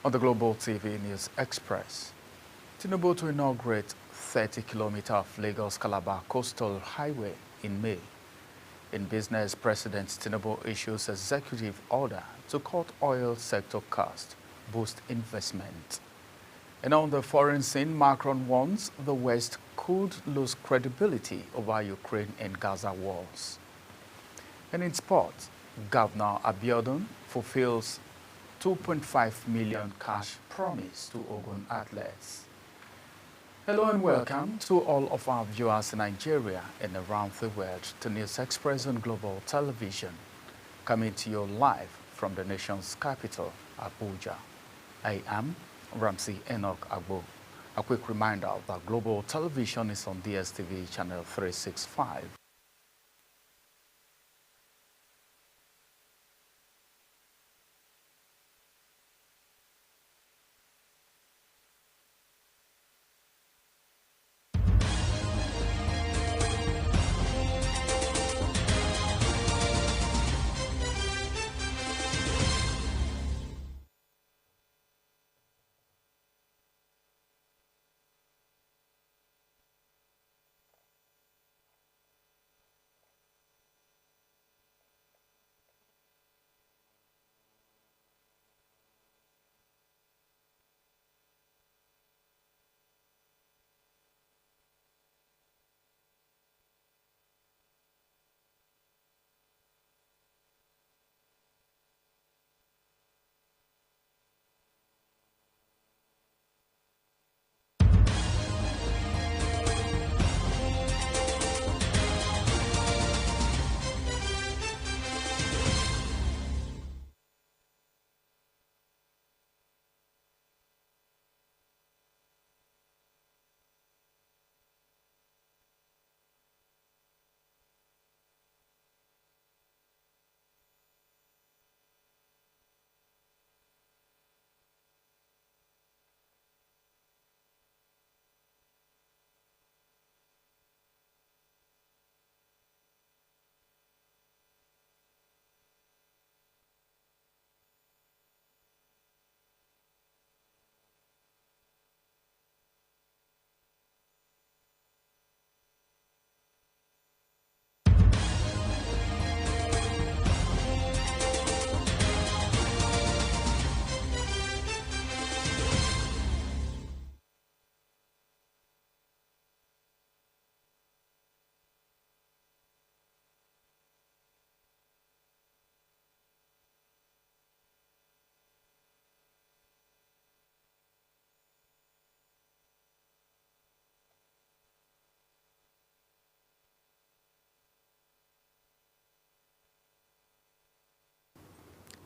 On the Global TV News Express, Tinubu to inaugurate 30 kilometers of Lagos-Calabar coastal highway in May. In business, President Tinubu issues executive order to cut oil sector cost, boost investment. And on the foreign scene, Macron warns the West could lose credibility over Ukraine and Gaza wars. And in sports, Governor Abiodun fulfills 2.5 million cash promise to Ogun athletes. Hello and welcome to all of our viewers in Nigeria and around the world to News Express on Global Television, coming to you live from the nation's capital, Abuja. I am Ramsey Enoch Agbo. A quick reminder that Global Television is on DSTV channel 365.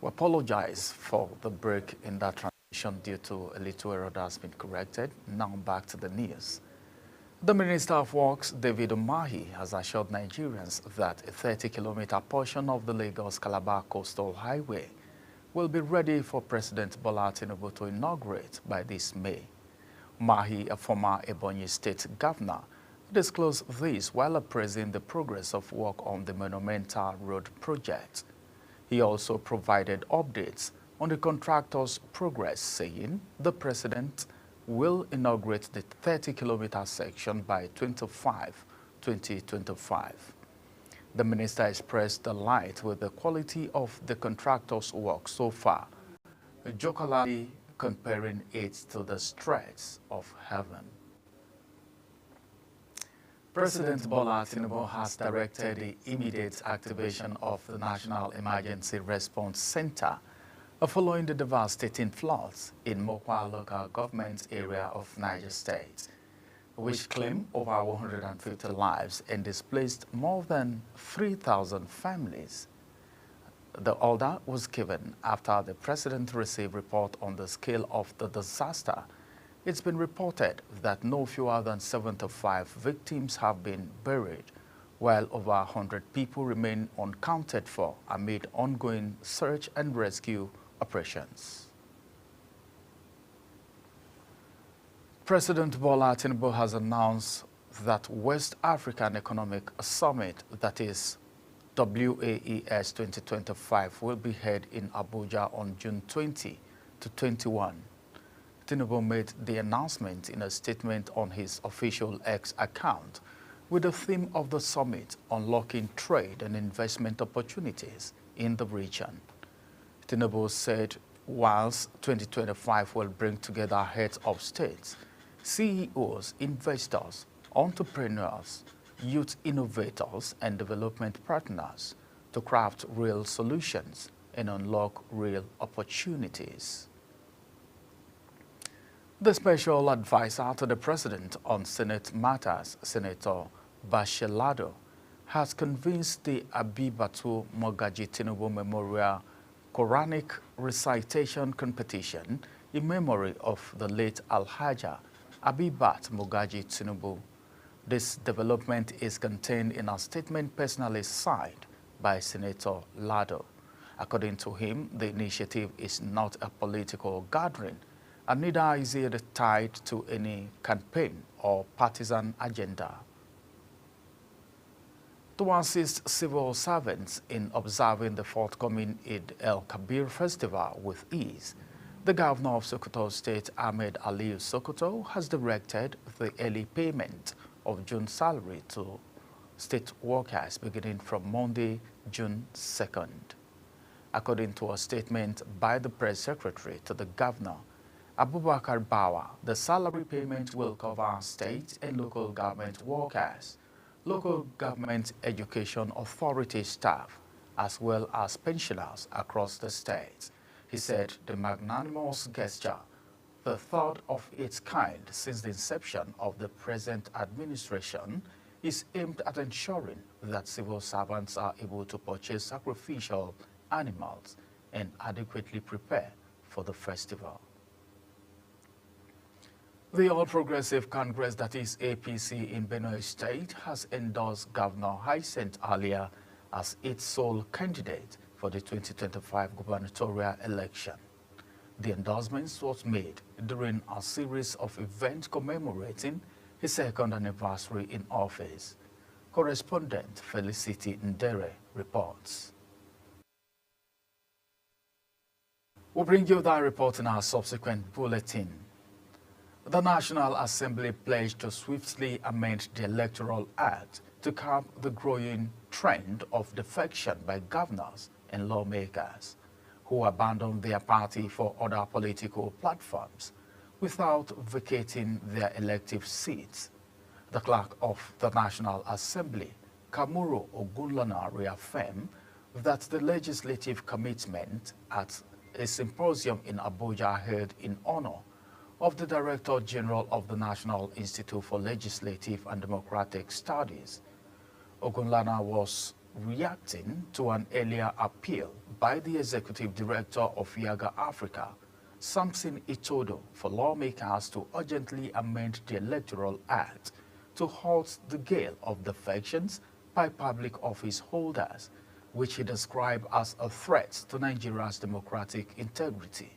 We apologize for the break in that transition due to a little error that has been corrected. Now back to the news. The Minister of Works, David Umahi, has assured Nigerians that a 30-kilometer portion of the Lagos-Calabar coastal highway will be ready for President Bola Tinubu to inaugurate by this May. Umahi, a former Ebonyi State governor, disclosed this while appraising the progress of work on the Monumental Road project. He also provided updates on the contractor's progress, saying the president will inaugurate the 30-kilometer section by 2025. The minister expressed delight with the quality of the contractor's work so far, jokingly comparing it to the streets of heaven. President Bola Tinubu has directed the immediate activation of the National Emergency Response Center following the devastating floods in Mokwa local government area of Niger State, which claimed over 150 lives and displaced more than 3,000 families. The order was given after the president received report on the scale of the disaster. It's been reported that no fewer than 75 victims have been buried, while over 100 people remain unaccounted for amid ongoing search and rescue operations. President Bola Tinubu has announced that West African Economic Summit, that is WAES 2025, will be held in Abuja on June 20 to 21. Tinubu made the announcement in a statement on his official X account with the theme of the summit, unlocking trade and investment opportunities in the region. Tinubu said whilst 2025 will bring together heads of states, CEOs, investors, entrepreneurs, youth innovators and development partners to craft real solutions and unlock real opportunities. The special advisor to the president on Senate matters, Senator Bashir Lado, has convinced the Abibatu Mogaji Tinubu Memorial Quranic recitation competition in memory of the late Alhaja Abibat Mogaji Tinubu. This development is contained in a statement personally signed by Senator Lado. According to him, the initiative is not a political gathering, and neither is it tied to any campaign or partisan agenda. To assist civil servants in observing the forthcoming Eid el-Kabir festival with ease, the Governor of Sokoto State, Ahmed Aliyu Sokoto, has directed the early payment of June salary to state workers beginning from Monday, June 2nd. According to a statement by the press secretary to the governor, Abubakar Bawa, the salary payment will cover state and local government workers, local government education authority staff, as well as pensioners across the state. He said the magnanimous gesture, the third of its kind since the inception of the present administration, is aimed at ensuring that civil servants are able to purchase sacrificial animals and adequately prepare for the festival. The All Progressive Congress, that is APC in Benue State, has endorsed Governor Hyacinth Alia as its sole candidate for the 2025 gubernatorial election. The endorsement was made during a series of events commemorating his second anniversary in office. Correspondent Felicity Ndere reports. We'll bring you that report in our subsequent bulletin. The National Assembly pledged to swiftly amend the Electoral Act to curb the growing trend of defection by governors and lawmakers who abandon their party for other political platforms without vacating their elective seats. The clerk of the National Assembly, Kamuro Ogunlana, reaffirmed that the legislative commitment at a symposium in Abuja held in honor of the Director General of the National Institute for Legislative and Democratic Studies. Ogunlana was reacting to an earlier appeal by the Executive Director of Yaga Africa, Samson Itodo, for lawmakers to urgently amend the Electoral Act to halt the gale of defections by public office holders, which he described as a threat to Nigeria's democratic integrity.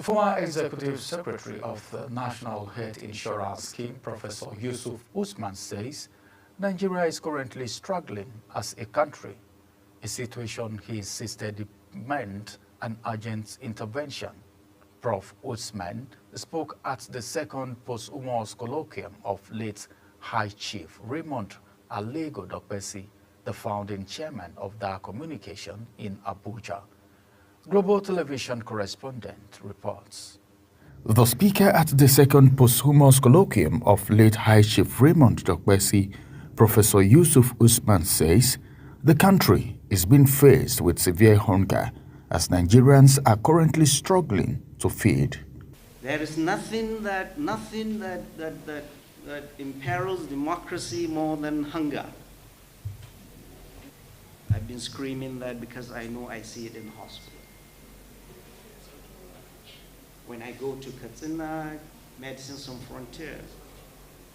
Former Executive Secretary of the National Health Insurance Scheme, Professor Yusuf Usman, says Nigeria is currently struggling as a country, a situation he insisted meant an urgent intervention. Prof. Usman spoke at the second posthumous colloquium of late High Chief Raymond Alego Dokpesi, the founding chairman of DAR Communication in Abuja. Global Television correspondent reports. The speaker at the second posthumous colloquium of late High Chief Raymond Dokpesi, Professor Yusuf Usman, says the country is being faced with severe hunger as Nigerians are currently struggling to feed. There is nothing that imperils democracy more than hunger. I've been screaming that because I know I see it in the hospital. When I go to Katsina, Medicine Sans Frontières,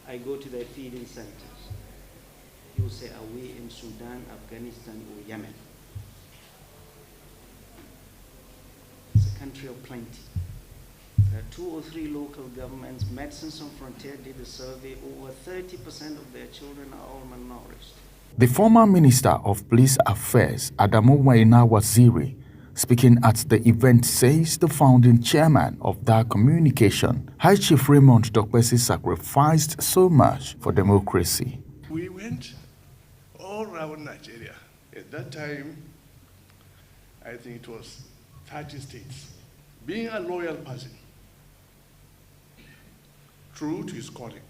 I go to their feeding centers. You say, are we in Sudan, Afghanistan, or Yemen? It's a country of plenty. There are 2 or 3 local governments. Medicine Sans Frontières did a survey. Over 30% of their children are all malnourished. The former Minister of Police Affairs, Adamu Waina Waziri, Speaking at the event, says the founding chairman of that communication, High Chief Raymond Dokpesi, sacrificed so much for democracy. We went all around Nigeria. At that time, I think it was 30 states. Being a loyal person, true to his calling,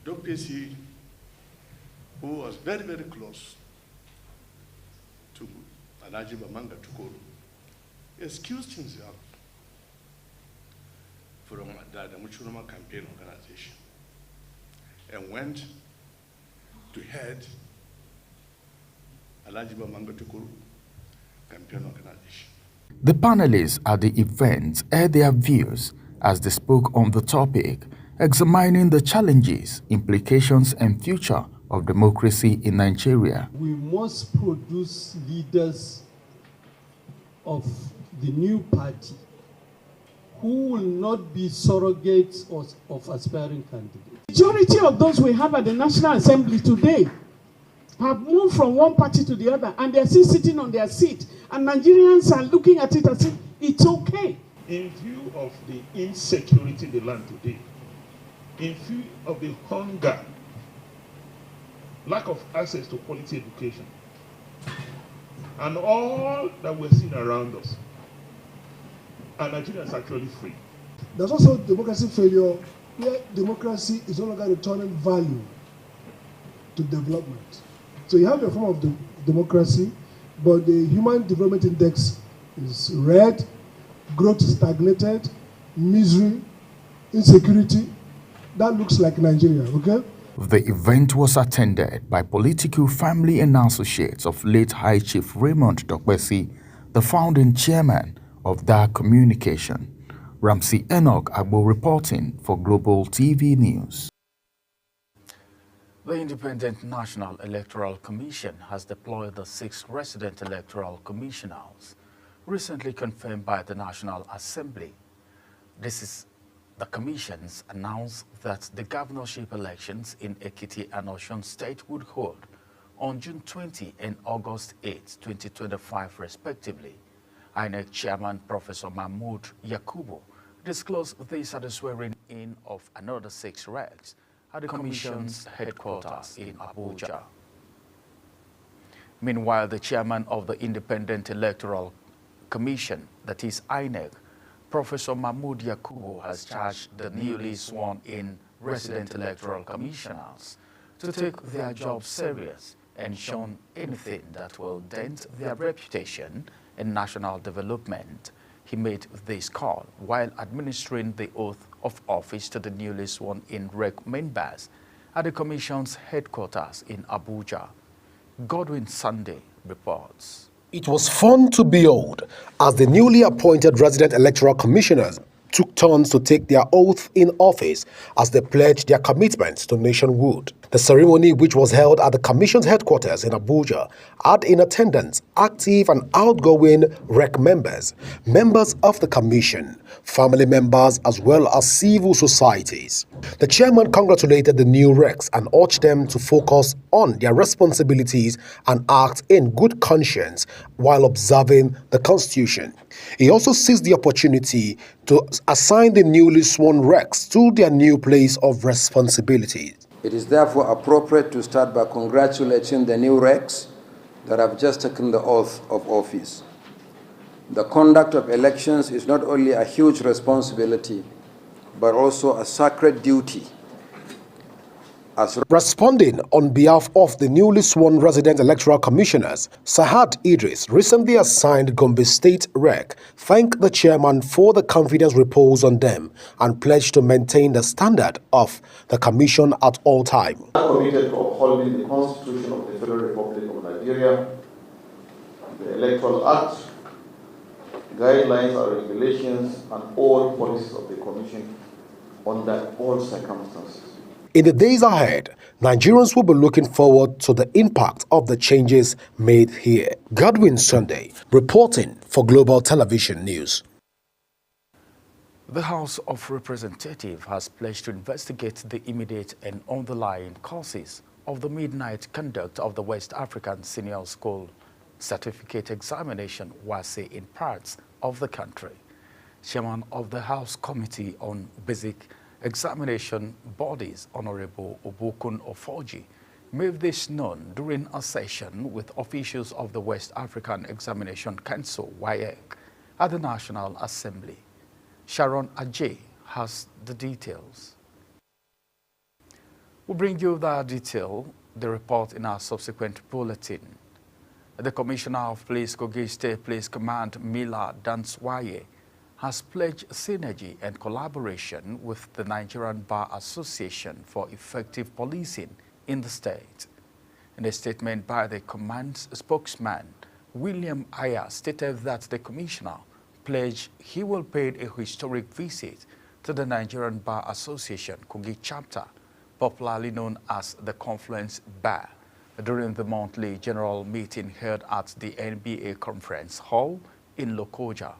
Dokpesi, who was very, very close to Alhaji Bamanga Tukuru, excused himself from the Muchuruma campaign organization and went to head Alhaji Bamanga Tukuru campaign organization. The panelists at the event aired their views as they spoke on the topic, examining the challenges, implications, and future of democracy in Nigeria. We must produce leaders of the new party who will not be surrogates of aspiring candidates. The majority of those we have at the National Assembly today have moved from one party to the other, and they're still sitting on their seat, and Nigerians are looking at it as if it's okay. In view of the insecurity in the land today, in view of the hunger, lack of access to quality education, and all that we're seeing around us, and Nigeria is actually free. There's also democracy failure, where democracy is no longer returning value to development. So you have a form of democracy, but the Human Development Index is red, growth is stagnated, misery, insecurity. That looks like Nigeria, okay? The event was attended by political family and associates of late High Chief Raymond Dokpesi, the founding chairman of that communication. Ramsey Enoch Agbo reporting for Global TV News. The Independent National Electoral Commission has deployed the 6 resident electoral commissioners, recently confirmed by the National Assembly. The commissions announced that the governorship elections in Ekiti and Osun State would hold on June 20 and August 8, 2025 respectively. INEC Chairman Professor Mahmood Yakubu disclosed this at the swearing-in of another 6 regs at the Commission's headquarters in Abuja. Meanwhile, the chairman of the Independent Electoral Commission, that is INEC, Professor Mahmood Yakubu, has charged the newly sworn-in resident electoral commissioners to take their job serious and shun anything that will dent their reputation and national development. He made this call while administering the oath of office to the newly sworn-in REC members at the Commission's headquarters in Abuja. Godwin Sunday reports. It was fun to behold as the newly appointed resident electoral commissioners took turns to take their oath in office as they pledged their commitment to nationhood. The ceremony, which was held at the Commission's headquarters in Abuja, had in attendance active and outgoing REC members, members of the Commission, family members, as well as civil societies. The chairman congratulated the new RECs and urged them to focus on their responsibilities and act in good conscience while observing the Constitution. He also seized the opportunity to assign the newly sworn RECs to their new place of responsibility. It is therefore appropriate to start by congratulating the new RECs that have just taken the oath of office. The conduct of elections is not only a huge responsibility, but also a sacred duty. Responding on behalf of the newly sworn resident electoral commissioners, Sahad Idris, recently assigned Gombe State REC, thanked the chairman for the confidence reposed on them and pledged to maintain the standard of the commission at all times. I am committed to upholding the Constitution of the Federal Republic of Nigeria, the Electoral Act, guidelines and regulations, and all policies of the Commission under all circumstances. In the days ahead, Nigerians will be looking forward to the impact of the changes made here. Godwin Sunday, reporting for Global Television News. The House of Representatives has pledged to investigate the immediate and underlying causes of the midnight conduct of the West African Senior School certificate examination WASSCE in parts of the country. Chairman of the House Committee on Basic Examination Bodies, Honorable Obokun Ofoji, made this known during a session with officials of the West African Examination Council, WAEC, at the National Assembly. Sharon Ajay has the details. We'll bring you the report in our subsequent bulletin. The Commissioner of Police, Kogi State Police Command, Mila Danswaye, has pledged synergy and collaboration with the Nigerian Bar Association for effective policing in the state. In a statement by the command's spokesman, William Aya stated that the Commissioner pledged he will pay a historic visit to the Nigerian Bar Association Kogi chapter, popularly known as the Confluence Bar, during the monthly general meeting held at the NBA Conference Hall in Lokoja.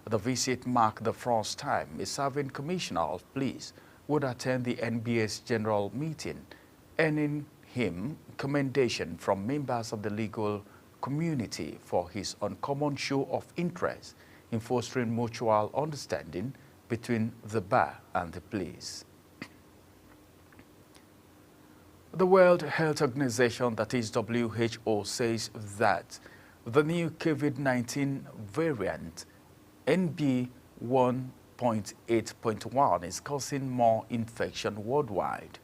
The visit marked the first time a serving Commissioner of Police would attend the NBA's general meeting, earning him commendation from members of the legal community for his uncommon show of interest in fostering mutual understanding between the bar and the police. The World Health Organization, that is WHO, says that the new COVID-19 variant NB1.8.1 is causing more infection worldwide.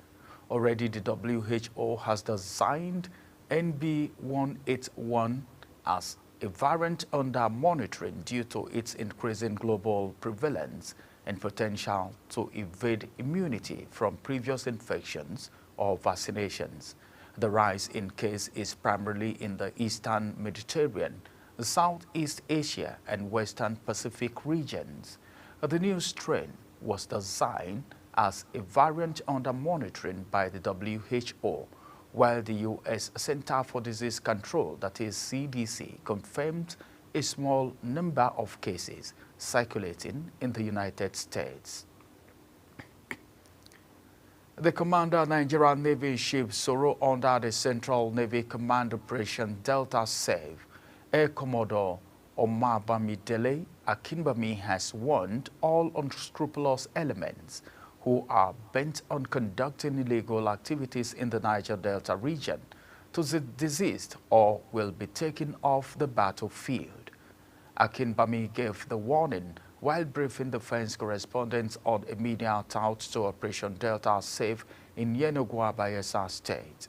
Already the WHO has designed NB181 as a variant under monitoring due to its increasing global prevalence and potential to evade immunity from previous infections or vaccinations. The rise in case is primarily in the Eastern Mediterranean, Southeast Asia, and Western Pacific regions. The new strain was designed as a variant under monitoring by the WHO, while the U.S. Center for Disease Control, that is CDC, confirmed a small number of cases circulating in the United States. The Commander of Nigerian Navy Ship Soro under the Central Navy Command Operation Delta Save, Air Commodore Omar Bamidele Akinbami has warned all unscrupulous elements who are bent on conducting illegal activities in the Niger Delta region to desist or will be taken off the battlefield. Akinbami gave the warning while briefing defense correspondents on a media tout to Operation Delta Save in Yenagoa, Bayelsa State.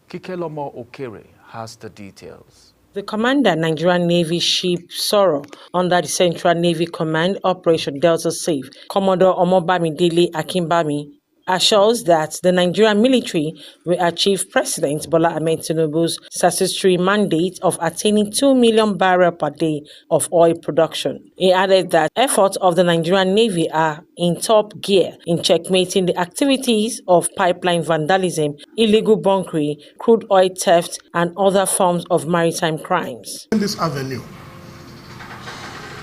Kikelomo Okere has the details. The commander, Nigerian Navy ship Soro, under the Central Navy Command Operation Delta Save, Commodore Omobamidele Akinbami, assures that the Nigerian military will achieve President Bola Ahmed Tinubu's statutory mandate of attaining 2 million barrels per day of oil production. He added that efforts of the Nigerian Navy are in top gear in checkmating the activities of pipeline vandalism, illegal bunkering, crude oil theft, and other forms of maritime crimes. In this avenue,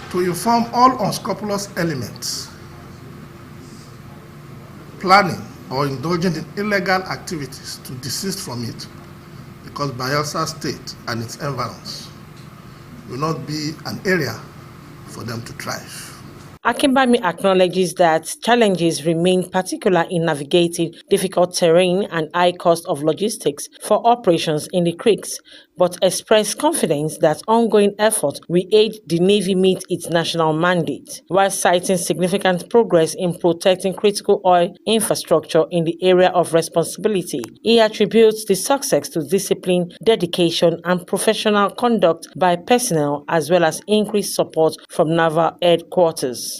to inform all unscrupulous elements planning or indulging in illegal activities to desist from it, because Bayelsa State and its environs will not be an area for them to thrive. Akinbami acknowledges that challenges remain, particularly in navigating difficult terrain and high cost of logistics for operations in the creeks, but expressed confidence that ongoing efforts will aid the Navy meet its national mandate, while citing significant progress in protecting critical oil infrastructure in the area of responsibility. He attributes the success to discipline, dedication, and professional conduct by personnel, as well as increased support from naval headquarters.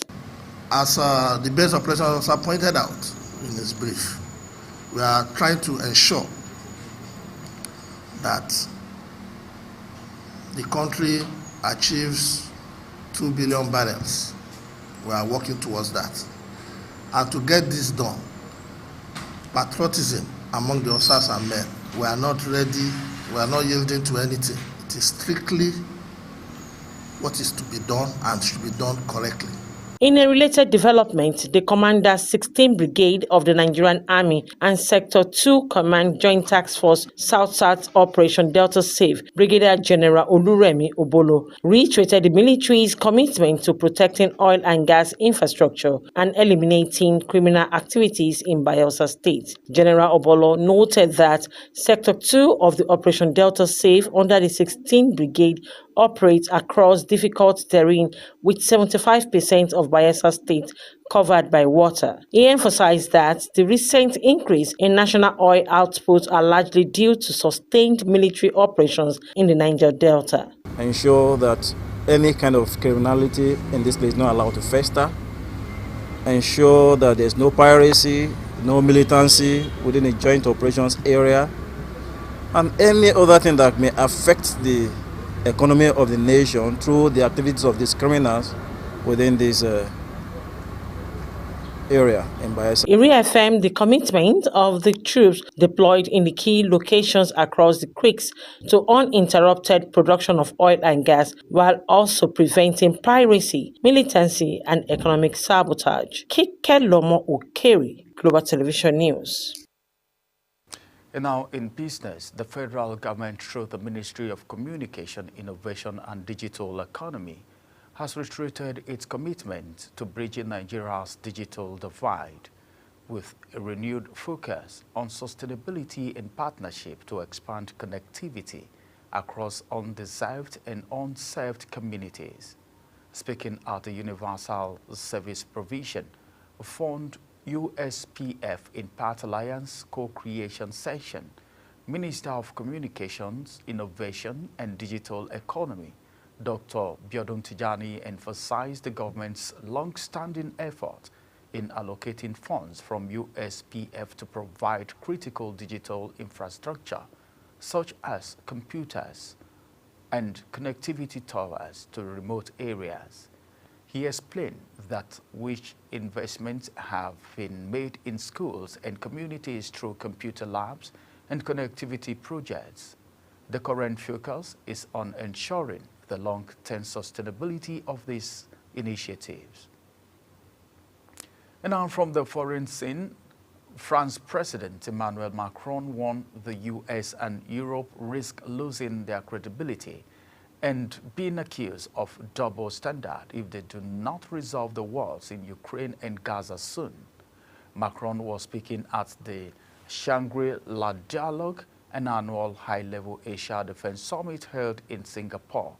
As the base operations officer pointed out in his brief, we are trying to ensure that the country achieves 2 billion barrels. We are working towards that. And to get this done, patriotism among the officers and men, we are not ready, we are not yielding to anything. It is strictly what is to be done and should be done correctly. In a related development, the Commander 16th Brigade of the Nigerian Army and Sector 2 Command Joint Task Force South-South Operation Delta Safe, Brigadier General Oluremi Obolo, reiterated the military's commitment to protecting oil and gas infrastructure and eliminating criminal activities in Bayelsa State. General Obolo noted that Sector 2 of the Operation Delta Safe under the 16th Brigade operates across difficult terrain with 75% of Bayelsa State covered by water. He emphasized that the recent increase in national oil output are largely due to sustained military operations in the Niger Delta. Ensure that any kind of criminality in this place is not allowed to fester. Ensure that there's no piracy, no militancy within the joint operations area, and any other thing that may affect the economy of the nation through the activities of these criminals within this area in Bayelsa. He reaffirmed the commitment of the troops deployed in the key locations across the creeks to uninterrupted production of oil and gas, while also preventing piracy, militancy, and economic sabotage. Kike Lomo Okeri, Global Television News. And now in business, the federal government through the Ministry of Communication, Innovation and Digital Economy has reiterated its commitment to bridging Nigeria's digital divide with a renewed focus on sustainability and partnership to expand connectivity across undeserved and unserved communities. Speaking at the Universal Service Provision Fund USPF in Part Alliance co-creation session, Minister of Communications, Innovation and Digital Economy, Dr. Biodun Tijani, emphasized the government's long-standing effort in allocating funds from USPF to provide critical digital infrastructure, such as computers and connectivity towers to remote areas. He explained that which investments have been made in schools and communities through computer labs and connectivity projects. The current focus is on ensuring the long-term sustainability of these initiatives. And now from the foreign scene, France President Emmanuel Macron warned the US and Europe risk losing their credibility and being accused of double standard if they do not resolve the wars in Ukraine and Gaza soon. Macron was speaking at the Shangri-La Dialogue, an annual high-level Asia Defense Summit held in Singapore.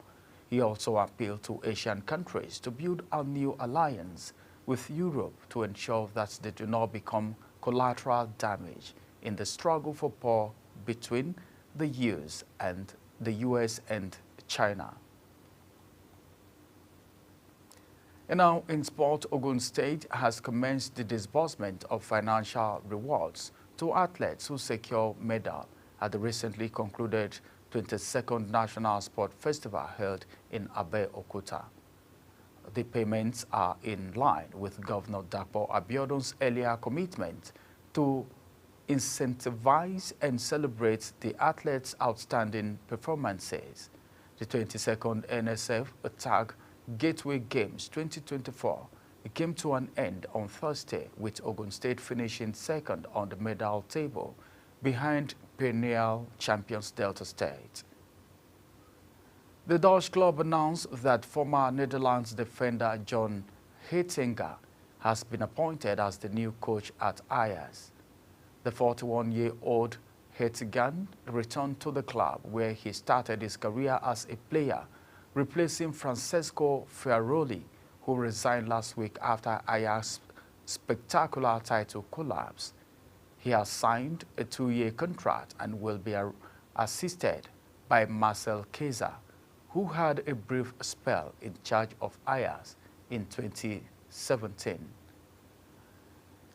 He also appealed to Asian countries to build a new alliance with Europe to ensure that they do not become collateral damage in the struggle for power between the US and China. And now in sport, Ogun State has commenced the disbursement of financial rewards to athletes who secure medal at the recently concluded 22nd National Sport Festival held in Abeokuta. The payments are in line with Governor Dapo Abiodun's earlier commitment to incentivize and celebrate the athletes' outstanding performances. The 22nd NSF Tag Gateway Games 2024 came to an end on Thursday, with Ogun State finishing second on the medal table behind perennial champions Delta State. The Dutch club announced that former Netherlands defender John Heitinga has been appointed as the new coach at Ajax. The 41-year-old Heitinga returned to the club where he started his career as a player, replacing Francesco Fioroli, who resigned last week after Ajax's spectacular title collapse. He has signed a 2-year contract and will be assisted by Marcel Keizer, who had a brief spell in charge of Ajax in 2017.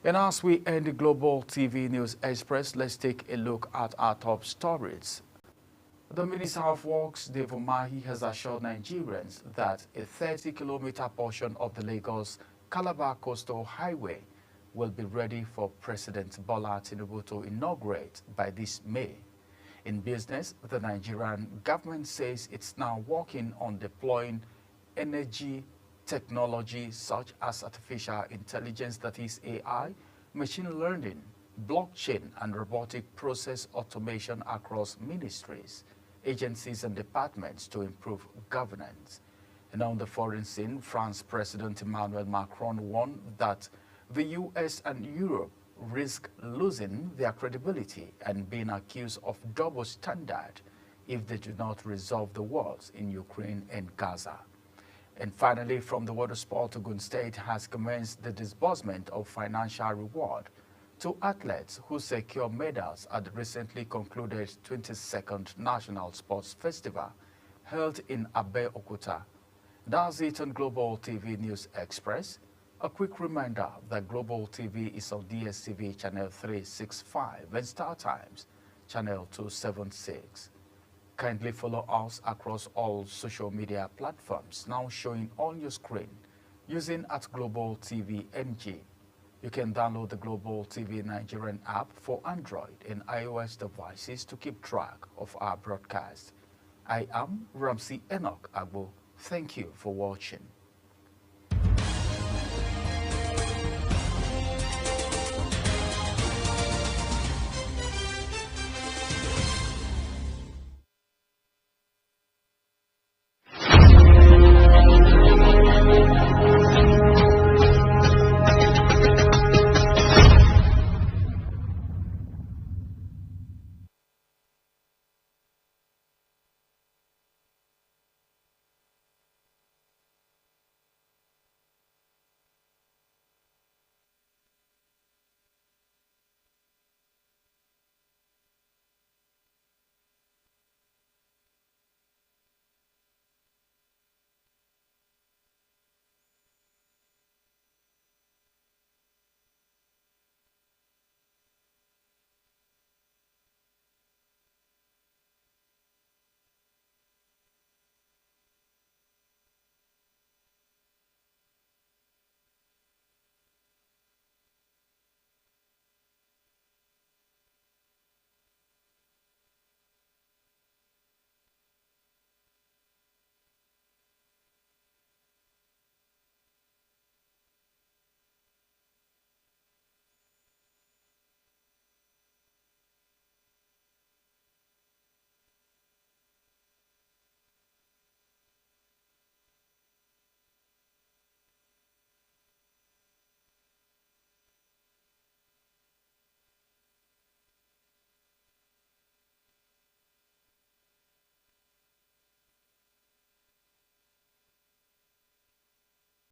And as we end the Global TV News Express, let's take a look at our top stories. The Minister of Works, Dave Umahi, has assured Nigerians that a 30-kilometer portion of the Lagos-Calabar Coastal Highway will be ready for President Bola Tinubu to inaugurate by this May. In business, the Nigerian government says it's now working on deploying energy technology such as artificial intelligence, that is AI, machine learning, blockchain, and robotic process automation across ministries, agencies, and departments to improve governance. And on the foreign scene, France President Emmanuel Macron warned that the US and Europe risk losing their credibility and being accused of double standard if they do not resolve the wars in Ukraine and Gaza. And finally, from the world of sport, Ogun State has commenced the disbursement of financial reward to athletes who secure medals at the recently concluded 22nd National Sports Festival held in Abeokuta. That's it on Global TV News Express. A quick reminder that Global TV is on DSTV channel 365 and Star Times channel 276. Kindly follow us across all social media platforms now showing on your screen using @Global TV NG. You can download the Global TV Nigerian app for Android and iOS devices to keep track of our broadcast. I am Ramsey Enoch Agbo. Thank you for watching.